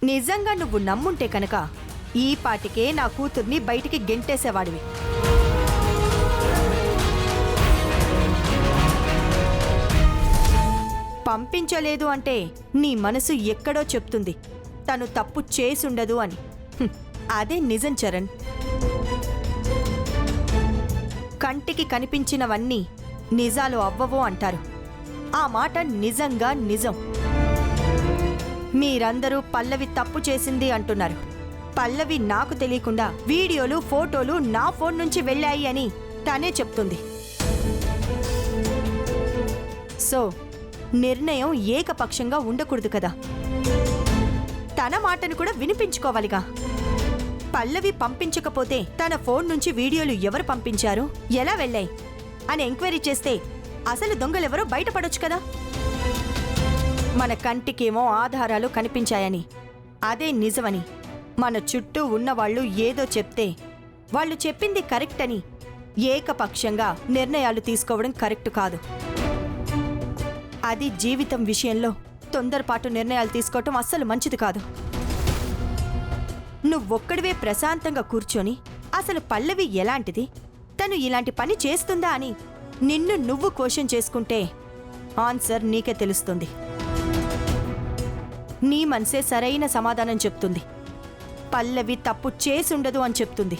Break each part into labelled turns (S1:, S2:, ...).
S1: నిజంగా నువ్వు నమ్ముంటే కనుక ఈ పాటికే నా కూతుర్ని బయటికి గెంటేసేవాడివి. పంపించలేదు అంటే నీ మనసు ఎక్కడో చెప్తుంది తను తప్పు చేసుండదు అని. అదే నిజం చరణ్. కంటికి కనిపించినవన్నీ నిజాలు అవ్వవో అంటారు. ఆ మాట నిజంగా నిజం. మీరందరూ పల్లవి తప్పు చేసింది అంటున్నారు. పల్లవి నాకు తెలియకుండా వీడియోలు ఫోటోలు నా ఫోన్ నుంచి వెళ్ళాయి అని తనే చెప్తుంది. సో నిర్ణయం ఏకపక్షంగా ఉండకూడదు కదా. తన మాటను కూడా వినిపించుకోవాలిగా. పల్లవి పంపించకపోతే తన ఫోన్ నుంచి వీడియోలు ఎవరు పంపించారు, ఎలా వెళ్ళాయి అని ఎంక్వైరీ చేస్తే అసలు దొంగలెవరో బయటపడొచ్చు కదా. మన కంటికేమో ఆధారాలు కనిపించాయని, అదే నిజమని మన చుట్టూ ఉన్నవాళ్లు ఏదో చెప్తే వాళ్ళు చెప్పింది కరెక్ట్ అని ఏకపక్షంగా నిర్ణయాలు తీసుకోవడం కరెక్ట్ కాదు. అది జీవితం విషయంలో తొందరపాటు నిర్ణయాలు తీసుకోవటం అస్సలు మంచిది కాదు. నువ్వొక్కడివే ప్రశాంతంగా కూర్చొని అసలు పల్లవి ఎలాంటిది, తను ఇలాంటి పని చేస్తుందా అని నిన్ను నువ్వు క్వశ్చన్ చేసుకుంటే ఆన్సర్ నీకే తెలుస్తుంది. నీ మనసే సరైన సమాధానం చెప్తుంది. పల్లవి తప్పు చేసుండదు అని చెప్తుంది.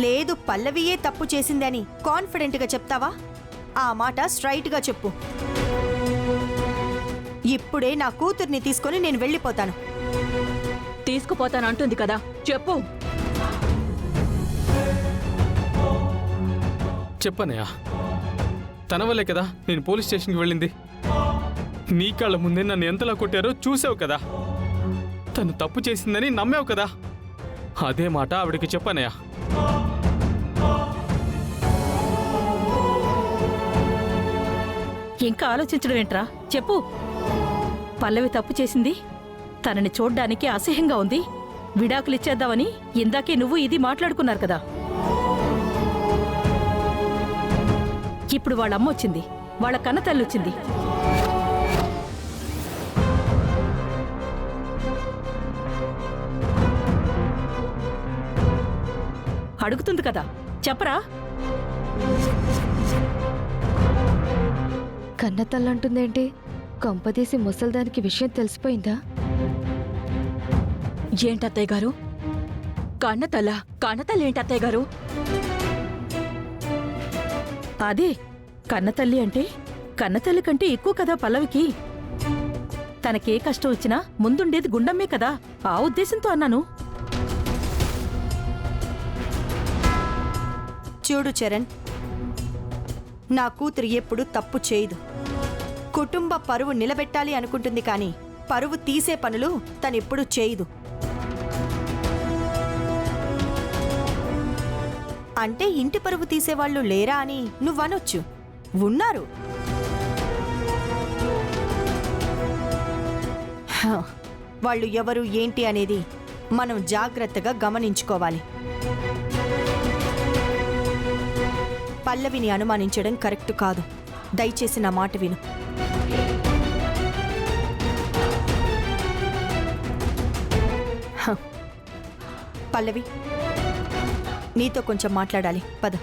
S1: లేదు పల్లవియే తప్పు చేసింది అని కాన్ఫిడెంట్గా చెప్తావా? ఆ మాట స్ట్రైట్గా చెప్పు. ఇప్పుడే నా కూతుర్ని తీసుకొని నేను వెళ్ళిపోతాను.
S2: తీసుకుపోతానంటుంది కదా, చెప్పు.
S3: చెప్పనయ్యా, తన వల్లే కదా నేను పోలీస్ స్టేషన్కి వెళ్ళింది. నీ కళ్ళ ముందే నన్ను ఎంతలా కొట్టారో చూసావు కదా. తను తప్పు చేసిందని నమ్మావు కదా. అదే మాట ఆవిడికి చెప్పనయ్యా.
S2: ఇంకా ఆలోచించడం ఏంట్రా, చెప్పు. పల్లవి తప్పు చేసింది, తనని చూడ్డానికి అసహ్యంగా ఉంది, విడాకులిచ్చేద్దామని ఇందాకే నువ్వు ఇది మాట్లాడుకున్నారు కదా. ఇప్పుడు వాళ్ళ అమ్మ వచ్చింది, వాళ్ళ కన్నతల్లి వచ్చింది. అడుగుతుంది కదా, చెప్పరా.
S4: కన్నతల్లంటుందేంటి? కొంపదీసి ముసల్దానికి విషయం తెలిసిపోయిందా?
S2: ఏంటత్తయ్య గారు? కన్నతల్లి ఏంటి అత్తయ్య గారు? అదే కన్నతల్లి అంటే కన్నతల్లి కంటే ఎక్కువ కదా పల్లవికి. తనకే కష్టం వచ్చినా ముందుండేది గుండమ్మే కదా, ఆ ఉద్దేశంతో అన్నాను.
S1: చూడు చరణ్, నా కూతురు ఎప్పుడు తప్పు చేయదు. కుటుంబ పరువు నిలబెట్టాలి అనుకుంటుంది కానీ పరువు తీసే పనులు తనెప్పుడు చేయదు. అంటే ఇంటి పరువు తీసేవాళ్లు లేరా అని నువ్వనొచ్చు. ఉన్నారు. వాళ్ళు ఎవరు ఏంటి అనేది మనం జాగ్రత్తగా గమనించుకోవాలి. పల్లవిని అనుమానించడం కరెక్ట్ కాదు. దయచేసి నా మాట విను. పల్లవి, నీతో కొంచెం మాట్లాడాలి. పద.